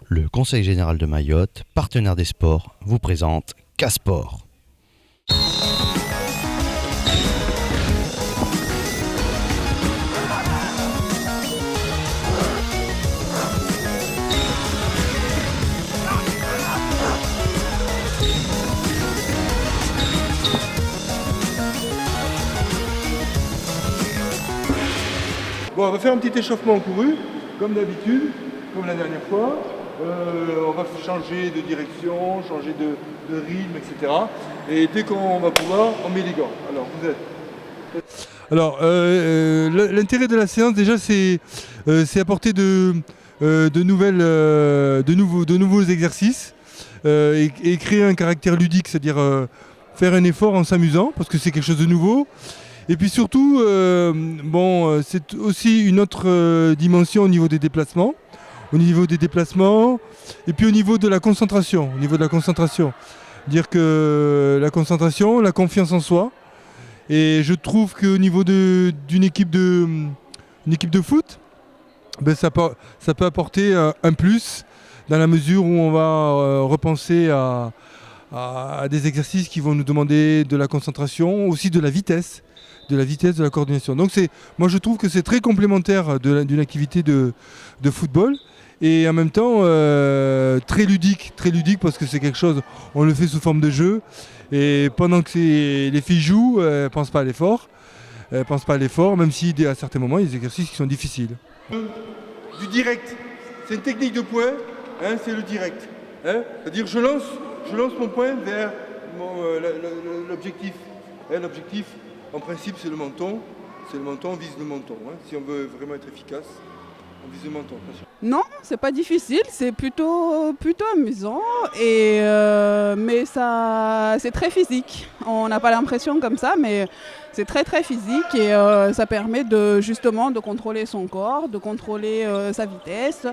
Le Conseil général de Mayotte, partenaire des sports, vous présente K-Sport. Bon, on va faire un petit échauffement en couru, comme d'habitude, comme la dernière fois. On va changer de direction, changer de rythme, etc. Et dès qu'on va pouvoir, on met les gants. Alors, vous êtes... Alors, l'intérêt de la séance, déjà, c'est apporter de nouveaux exercices et créer un caractère ludique, c'est-à-dire faire un effort en s'amusant, parce que c'est quelque chose de nouveau. Et puis surtout, c'est aussi une autre dimension au niveau des déplacements. Et puis au niveau de la concentration. Dire que la concentration, la confiance en soi. Et je trouve qu'au niveau d'une équipe de foot, ça peut apporter un plus dans la mesure où on va repenser à des exercices qui vont nous demander de la concentration, aussi de la vitesse, de la coordination. Donc moi je trouve que c'est très complémentaire d'une activité de football et en même temps très ludique parce que c'est quelque chose, on le fait sous forme de jeu et pendant que les filles jouent, elles ne pensent pas à l'effort. Même si à certains moments, il y a des exercices qui sont difficiles. Du direct, c'est une technique de point, hein, c'est le direct. Hein, c'est-à-dire je lance mon point vers l'objectif. Hein, l'objectif, en principe, c'est le menton. On vise le menton. Hein. Si on veut vraiment être efficace, on vise le menton. Non, c'est pas difficile, c'est plutôt amusant, mais ça, c'est très physique. On n'a pas l'impression comme ça, mais c'est très très physique et ça permet justement de contrôler son corps, de contrôler sa vitesse,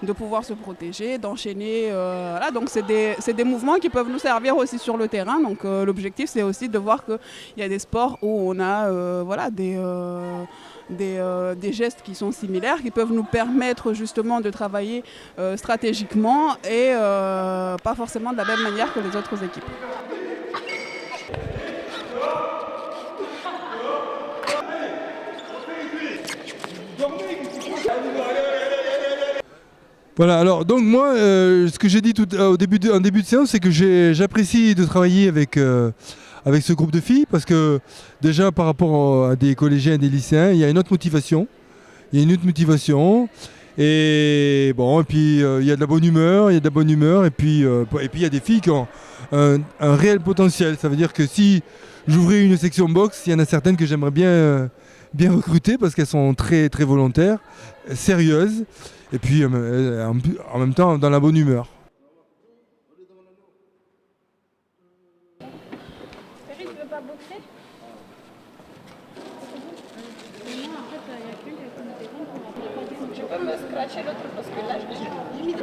de pouvoir se protéger, d'enchaîner. Voilà. Donc c'est des mouvements qui peuvent nous servir aussi sur le terrain. Donc l'objectif c'est aussi de voir qu'il y a des sports où on a des gestes qui sont similaires, qui peuvent nous permettre justement de travailler stratégiquement et pas forcément de la même manière que les autres équipes. Voilà, alors donc moi, ce que j'ai dit en début de séance, c'est que j'apprécie de travailler avec ce groupe de filles parce que déjà par rapport à des collégiens et des lycéens, il y a une autre motivation. Et bon, et puis il y a de la bonne humeur, et puis il y a des filles qui ont un réel potentiel. Ça veut dire que si j'ouvrais une section boxe, il y en a certaines que j'aimerais bien recruter parce qu'elles sont très très volontaires, sérieuses, et puis en même temps dans la bonne humeur.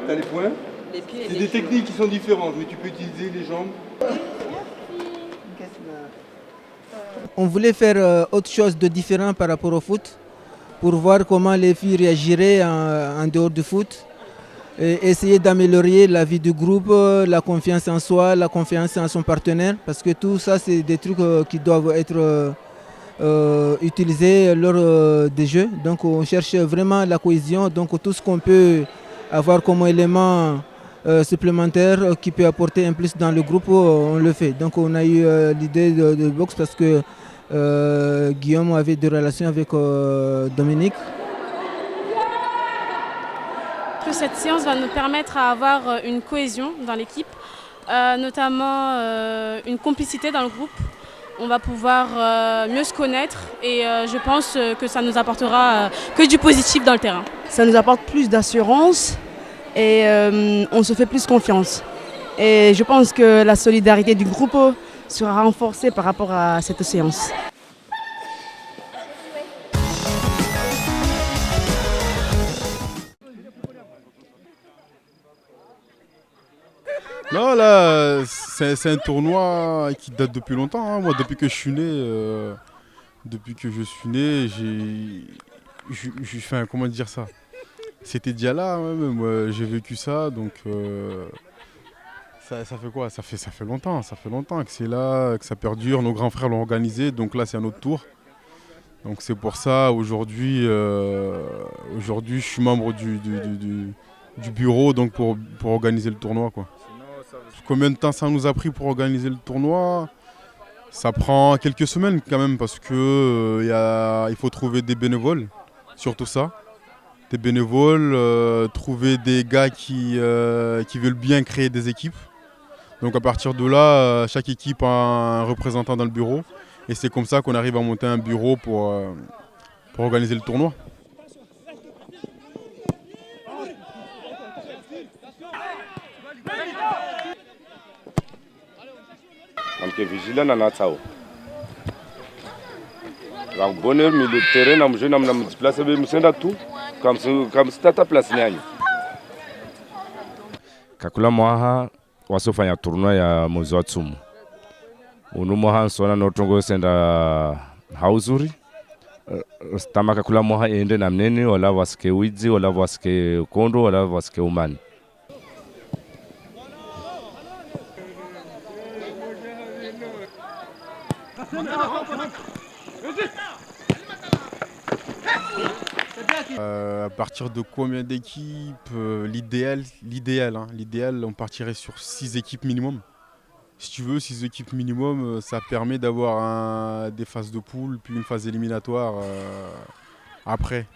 T'as les points. C'est des techniques qui sont différentes, mais tu peux utiliser les jambes. On voulait faire autre chose de différent par rapport au foot, pour voir comment les filles réagiraient en dehors du foot. Et essayer d'améliorer la vie du groupe, la confiance en soi, la confiance en son partenaire, parce que tout ça, c'est des trucs qui doivent être utilisés lors des jeux. Donc on cherche vraiment la cohésion, donc tout ce qu'on peut avoir comme élément supplémentaire qui peut apporter un plus dans le groupe, on le fait. Donc on a eu l'idée de boxe parce que Guillaume avait des relations avec Dominique. Cette séance va nous permettre à avoir une cohésion dans l'équipe, notamment une complicité dans le groupe. On va pouvoir mieux se connaître et je pense que ça nous apportera que du positif dans le terrain. Ça nous apporte plus d'assurance et on se fait plus confiance. Et je pense que la solidarité du groupe sera renforcée par rapport à cette séance. Non, là, c'est un tournoi qui date depuis longtemps. Hein. Moi, depuis que je suis né, comment dire ça? c'était déjà là, moi, j'ai vécu ça, donc ça fait quoi? Ça fait longtemps que c'est là, que ça perdure. Nos grands frères l'ont organisé, donc là c'est à notre tour. Donc c'est pour ça aujourd'hui, je suis membre du bureau donc pour organiser le tournoi, quoi. Combien de temps ça nous a pris pour organiser le tournoi? Ça prend quelques semaines quand même parce que il faut trouver des bénévoles, surtout ça. Des bénévoles, trouver des gars qui veulent bien créer des équipes. Donc à partir de là, chaque équipe a un représentant dans le bureau. Et c'est comme ça qu'on arrive à monter un bureau pour organiser le tournoi. Amke vigilant na tsao. Rang bonheur milieu de terrain nam je nam déplacer be musenda tout comme stata place nyanyo. Kakula mwaha wasofanya tournoi ya mwezi wa Tsumu. Unu mwaha sona notongo senda hauzuri. Stama kakula mwaha ende na mnene wala wasike wizi wala wasike kondo wala wasike umani. À partir de combien d'équipes? L'idéal, on partirait sur 6 équipes minimum. Si tu veux, 6 équipes minimum, ça permet d'avoir des phases de poule, puis une phase éliminatoire après.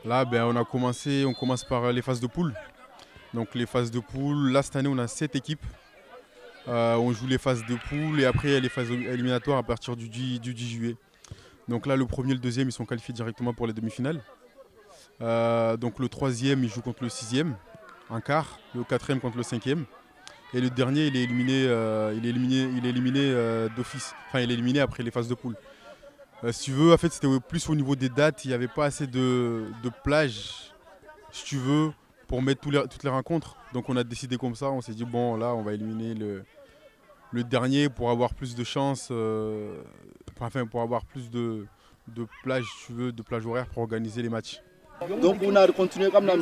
Là, on commence par les phases de poule. Donc les phases de poule, là cette année on a 7 équipes. On joue les phases de poule et après les phases éliminatoires à partir du 10 juillet. Donc là le premier et le deuxième ils sont qualifiés directement pour les demi-finales. Donc le troisième il joue contre le sixième en quart, le quatrième contre le cinquième. Et le dernier il est éliminé d'office. Enfin il est éliminé après les phases de poule. Si tu veux, en fait c'était plus au niveau des dates, il n'y avait pas assez de plages, si tu veux, pour mettre toutes les rencontres. Donc on a décidé comme ça, on s'est dit bon là on va éliminer le dernier pour avoir plus de chance, pour avoir plus de plages, si tu veux, de plages horaires pour organiser les matchs. Donc on a continué comme ça,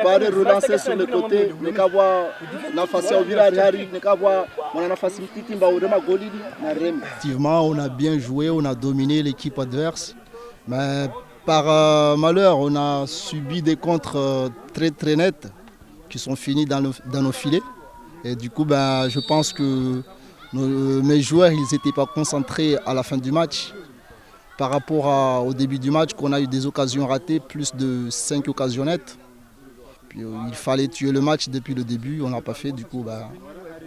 pas de relancer sur le côté, ne qu'à voir la face au village, ne qu'à voir la face Effectivement, on a bien joué, on a dominé l'équipe adverse, mais par malheur, on a subi des contres très nets qui sont finis dans nos filets. Et du coup, je pense que mes joueurs n'étaient pas concentrés à la fin du match. Par rapport au début du match, qu'on a eu des occasions ratées, plus de 5 occasions nettes. Puis, il fallait tuer le match depuis le début, on n'a pas fait. Du coup,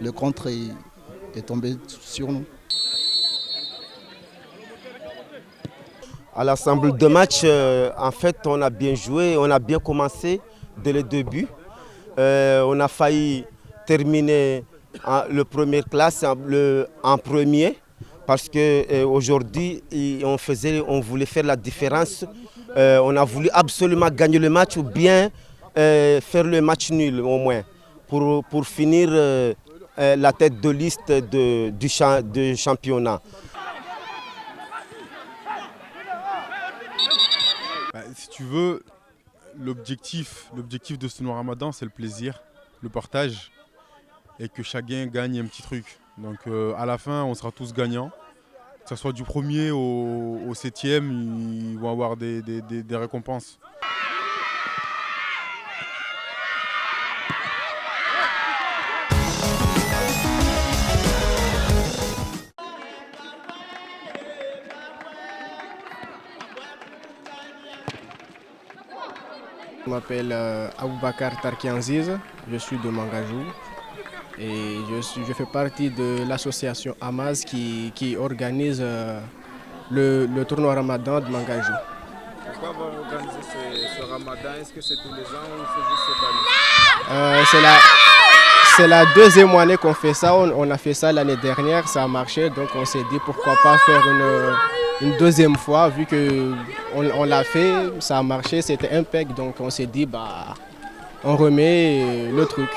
le contre est tombé sur nous. À l'ensemble de match, en fait, on a bien joué, on a bien commencé dès le début. On a failli terminer le premier classe en premier parce qu'aujourd'hui, on voulait faire la différence. On a voulu absolument gagner le match ou bien faire le match nul au moins pour finir la tête de liste du championnat. Si tu veux, l'objectif de ce tournoi Ramadan, c'est le plaisir, le partage et que chacun gagne un petit truc. Donc à la fin, on sera tous gagnants. Que ce soit du premier au 7e, ils vont avoir des récompenses. Je m'appelle Aboubakar Tarkianziz, je suis de Mangajou et je fais partie de l'association Amaz qui organise le tournoi Ramadan de Mangajou. Pourquoi vous organisez ce Ramadan? Est-ce que c'est tous les ans ou c'est juste cette année? C'est la deuxième année qu'on fait ça, on a fait ça l'année dernière, ça a marché, donc on s'est dit pourquoi pas faire une deuxième fois, vu qu'on l'a fait, ça a marché, c'était impec, donc on s'est dit on remet le truc.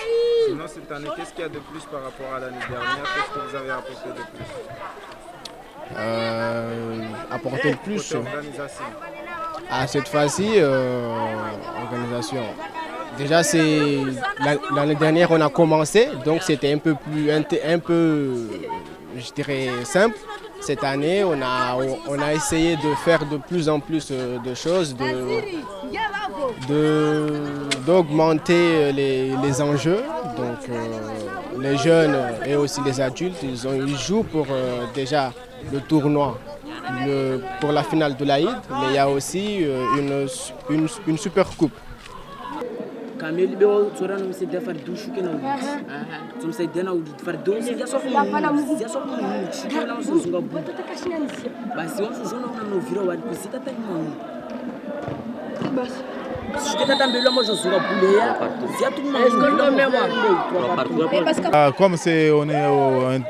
Sinon, Sinon, cette année, qu'est-ce qu'il y a de plus par rapport à l'année dernière? Qu'est-ce que vous avez apporté de plus? Apporter le plus. Côté organisation. Cette fois-ci, organisation. Déjà, l'année dernière, on a commencé, donc c'était un peu je dirais, simple. Cette année, on a essayé de faire de plus en plus de choses, d'augmenter les enjeux. Donc, les jeunes et aussi les adultes, ils jouent pour déjà le tournoi, pour la finale de l'Aïd, mais il y a aussi une super coupe. Comme on est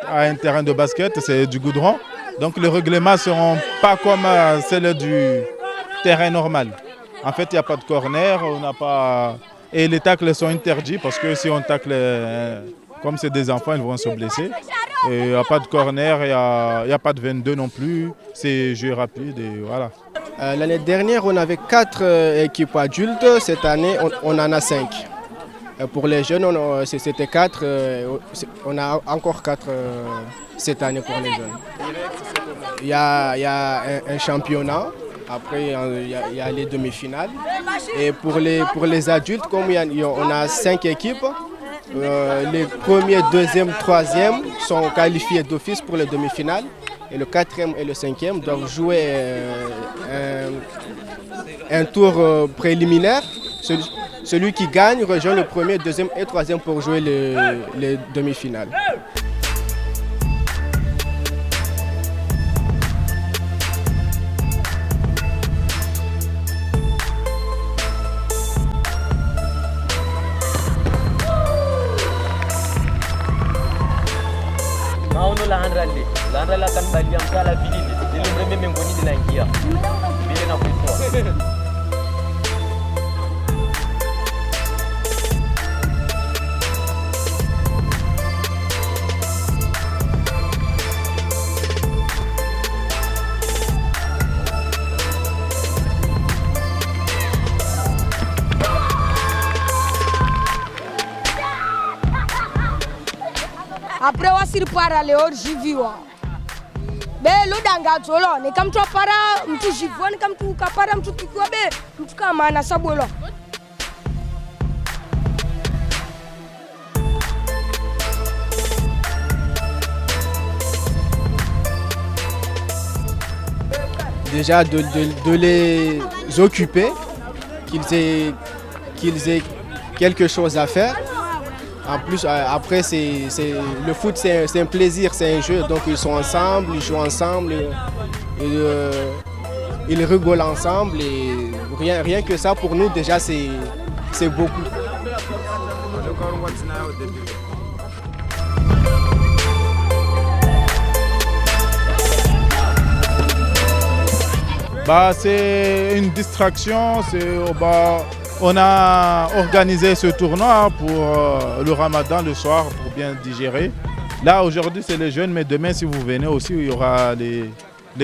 à un terrain de basket, c'est du goudron, donc les règlements ne seront pas comme celles du terrain normal. En fait, il n'y a pas de corner, on n'a pas... Et les tacles sont interdits parce que si on tacle, comme c'est des enfants, ils vont se blesser. Et il n'y a pas de corner, il n'y a pas de 22 non plus, c'est jeu rapide et voilà. L'année dernière, on avait 4 équipes adultes, cette année, on en a 5. Pour les jeunes, c'était 4, on a encore 4 cette année pour les jeunes. Il y a un championnat. Après, il y a les demi-finales. Et pour les adultes, comme on a 5 équipes, les premiers, deuxièmes, troisièmes sont qualifiés d'office pour les demi-finales. Et le 4e et le 5e doivent jouer un tour préliminaire. Celui qui gagne rejoint le premier, deuxième et troisième pour jouer les demi-finales. Après on s'y para le jiviwa. Belo danga zolo ne kam to para mtu jivwa ne kam tu kapara mtu kikwa be mtu kama na sabolo. Déjà de les occuper, qu'ils aient quelque chose à faire. En plus, après, le foot, c'est un plaisir, c'est un jeu. Donc, ils sont ensemble, ils jouent ensemble, ils rigolent ensemble. Et rien que ça, pour nous, déjà, c'est beaucoup. C'est une distraction. On a organisé ce tournoi pour le Ramadan le soir pour bien digérer. Là aujourd'hui c'est les jeunes, mais demain si vous venez aussi il y aura les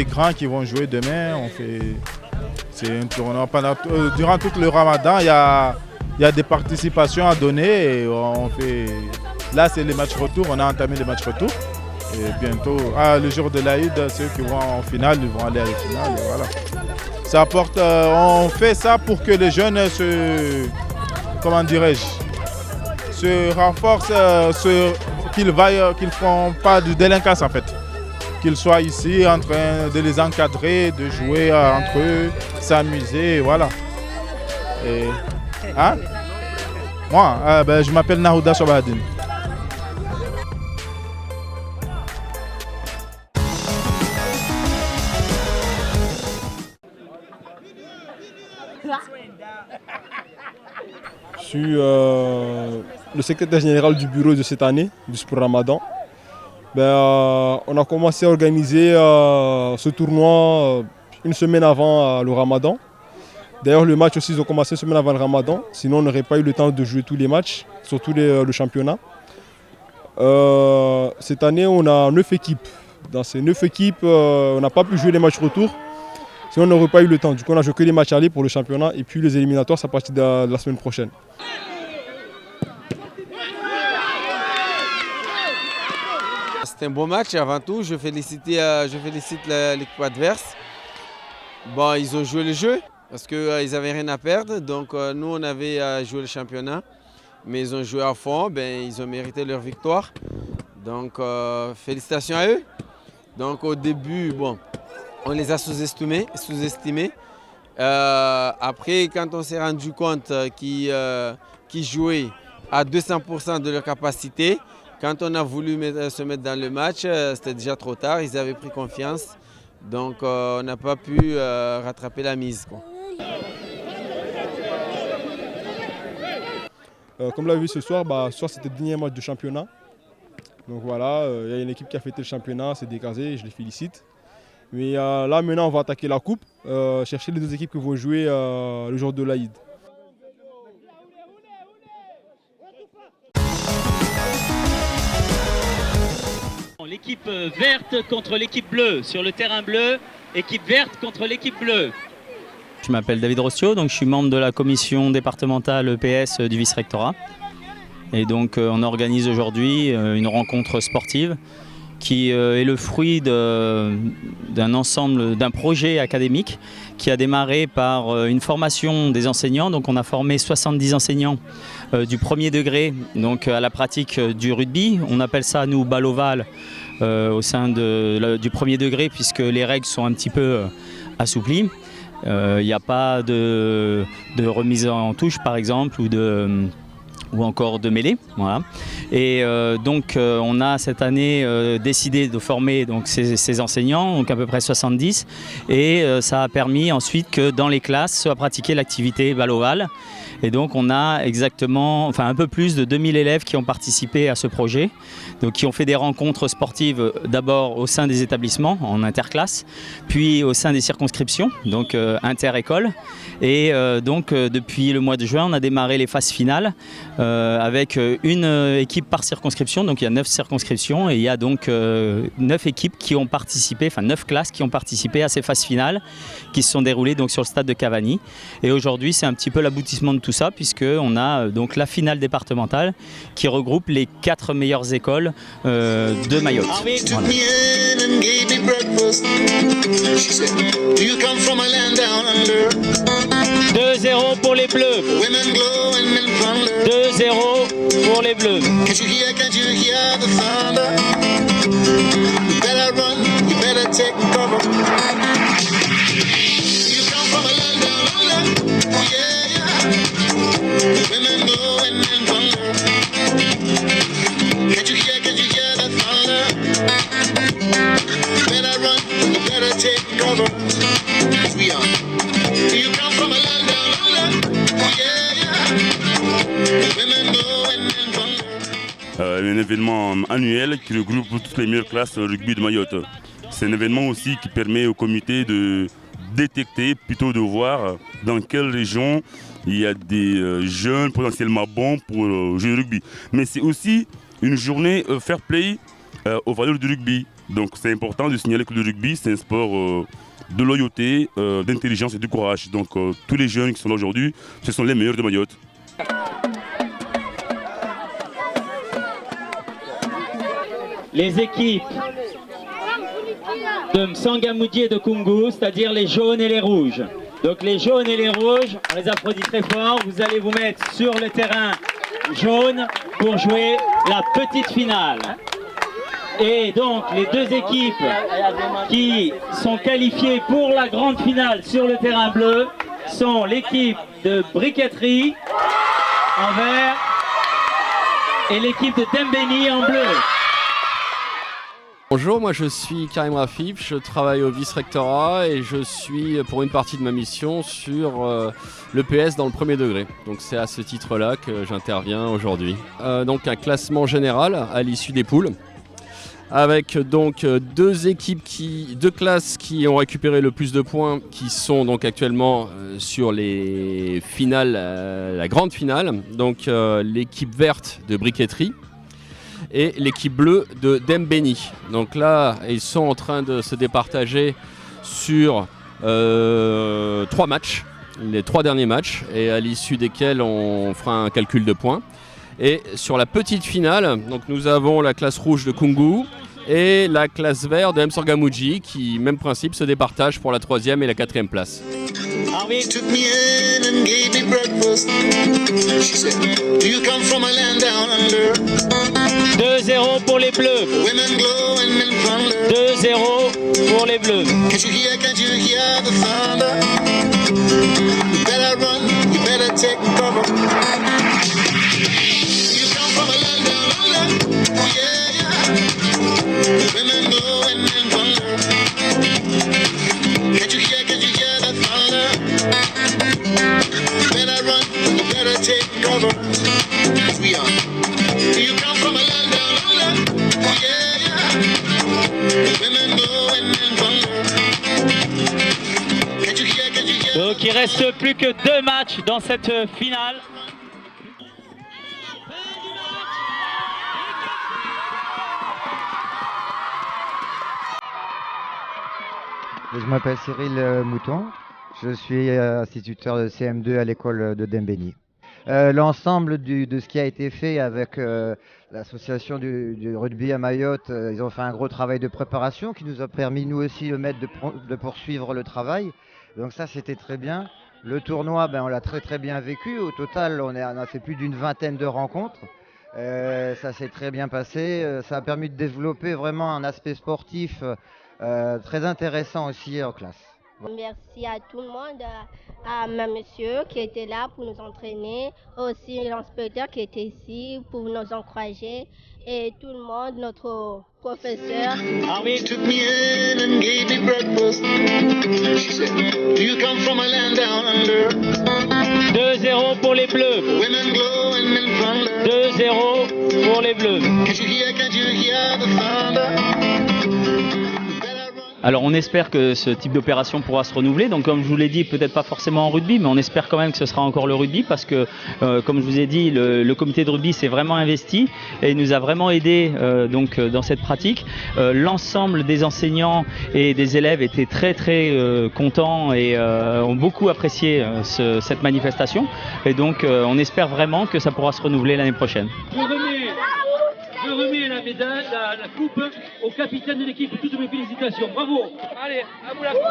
grands qui vont jouer demain. C'est un tournoi durant tout le Ramadan. Il y a des participations à donner et là c'est les matchs retour. On a entamé les matchs retour et bientôt le jour de l'Aïd, ceux qui vont en finale ils vont aller à la finale. Et voilà. On fait ça pour que les jeunes se renforcent, qu'ils ne font pas de délinquance en fait. Qu'ils soient ici en train de les encadrer, de jouer entre eux, s'amuser, voilà. Et, moi, je m'appelle Nahouda Sobahadine. Je suis le secrétaire général du bureau de cette année, du Sport Ramadan. On a commencé à organiser ce tournoi une semaine avant le Ramadan. D'ailleurs, le match aussi, ils ont commencé une semaine avant le Ramadan. Sinon, on n'aurait pas eu le temps de jouer tous les matchs, surtout le championnat. Cette année, on a 9 équipes. Dans ces 9 équipes, on n'a pas pu jouer les matchs retour. Sinon, on n'aurait pas eu le temps. Du coup, on a joué que les matchs aller pour le championnat. Et puis les éliminatoires, c'est à partir de la semaine prochaine. C'était un bon match avant tout. Je félicite l'équipe adverse. Bon, ils ont joué le jeu parce qu'ils n'avaient rien à perdre. Donc nous, on avait à jouer le championnat. Mais ils ont joué à fond. Ils ont mérité leur victoire. Donc félicitations à eux. Donc au début, bon, on les a sous-estimés. Après, quand on s'est rendu compte qu'ils jouaient à 200% de leur capacité, quand on a voulu se mettre dans le match, c'était déjà trop tard, ils avaient pris confiance. Donc on n'a pas pu rattraper la mise, quoi. Comme l'a vu ce soir, c'était le dernier match de championnat. Donc voilà, il y a une équipe qui a fêté le championnat, c'est Dekazé, je les félicite. Mais là maintenant on va attaquer la coupe, chercher les 2 équipes qui vont jouer le jour de l'Aïd. L'équipe verte contre l'équipe bleue. Sur le terrain bleu, équipe verte contre l'équipe bleue. Je m'appelle David Rossio, donc je suis membre de la commission départementale EPS du vice-rectorat. Et donc on organise aujourd'hui une rencontre sportive qui est le fruit d'un projet académique qui a démarré par une formation des enseignants. Donc on a formé 70 enseignants du premier degré donc à la pratique du rugby. On appelle ça nous balle ovale au sein du premier degré puisque les règles sont un petit peu assouplies. Il n'y a pas de remise en touche par exemple ou encore de mêlée. Voilà. Et donc on a cette année décidé de former donc, ces enseignants, donc à peu près 70, et ça a permis ensuite que dans les classes soit pratiquée l'activité balle ovale. Et donc on a un peu plus de 2000 élèves qui ont participé à ce projet, donc qui ont fait des rencontres sportives d'abord au sein des établissements en interclasse, puis au sein des circonscriptions, donc inter-école. Et donc depuis le mois de juin, on a démarré les phases finales avec une équipe par circonscription, donc il y a 9 circonscriptions et il y a donc 9 équipes qui ont participé, enfin 9 classes qui ont participé à ces phases finales qui se sont déroulées donc sur le stade de Cavani. Et aujourd'hui, c'est un petit peu l'aboutissement de tout ça puisqu'on a donc la finale départementale qui regroupe les 4 meilleures écoles de Mayotte. Voilà. 2-0 pour les Bleus. 2-0 pour les Bleus. Un événement annuel qui regroupe toutes les meilleures classes de rugby de Mayotte. C'est un événement aussi qui permet au comité de détecter, plutôt de voir dans quelle région il y a des jeunes potentiellement bons pour jouer au rugby. Mais c'est aussi une journée fair play aux valeurs du rugby. Donc c'est important de signaler que le rugby c'est un sport de loyauté, d'intelligence et de courage. Donc tous les jeunes qui sont là aujourd'hui, ce sont les meilleurs de Mayotte. Les équipes de Msangamoudi et de Kungu, c'est-à-dire les jaunes et les rouges. Donc les jaunes et les rouges, on les applaudit très fort. Vous allez vous mettre sur le terrain jaune pour jouer la petite finale. Et donc les 2 équipes qui sont qualifiées pour la grande finale sur le terrain bleu sont l'équipe de briqueterie en vert et l'équipe de Dembeni en bleu. Bonjour, moi je suis Karim Rafif, je travaille au vice-rectorat et je suis pour une partie de ma mission sur l'EPS dans le premier degré. Donc c'est à ce titre-là que j'interviens aujourd'hui. Donc un classement général à l'issue des poules, avec donc 2 classes qui ont récupéré le plus de points, qui sont donc actuellement sur les finales, la grande finale. Donc l'équipe verte de briqueterie, et l'équipe bleue de Dembéni. Donc là, ils sont en train de se départager sur 3 matchs, les 3 derniers matchs, et à l'issue desquels on fera un calcul de points. Et sur la petite finale, donc nous avons la classe rouge de Kungu et la classe verte de Msorgamuji qui, même principe, se départagent pour la 3e et la 4e place. 2-0 pour les Bleus. 2-0 pour les Bleus. Donc il reste plus que 2 matchs dans cette finale. Je m'appelle Cyril Mouton, je suis instituteur de CM2 à l'école de Dembéni. L'ensemble de ce qui a été fait avec l'association du rugby à Mayotte, ils ont fait un gros travail de préparation qui nous a permis nous aussi de poursuivre le travail. Donc ça c'était très bien. Le tournoi, on l'a très bien vécu. Au total, on a fait plus d'une vingtaine de rencontres. Ça s'est très bien passé. Ça a permis de développer vraiment un aspect sportif très intéressant aussi en classe. Merci à tout le monde, à monsieur qui était là pour nous entraîner, aussi l'inspecteur qui était ici pour nous encourager et tout le monde, notre professeur. 2-0 pour les Bleus. 2-0 pour les Bleus. Alors on espère que ce type d'opération pourra se renouveler, donc comme je vous l'ai dit, peut-être pas forcément en rugby, mais on espère quand même que ce sera encore le rugby parce que comme je vous ai dit, le comité de rugby s'est vraiment investi et nous a vraiment aidé dans cette pratique. L'ensemble des enseignants et des élèves étaient très contents et ont beaucoup apprécié cette manifestation et donc on espère vraiment que ça pourra se renouveler l'année prochaine. Je remets la médaille, la coupe au capitaine de l'équipe. Toutes mes félicitations. Bravo. Allez, à vous la coupe.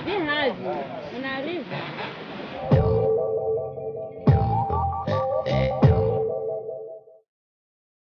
Viens, on arrive.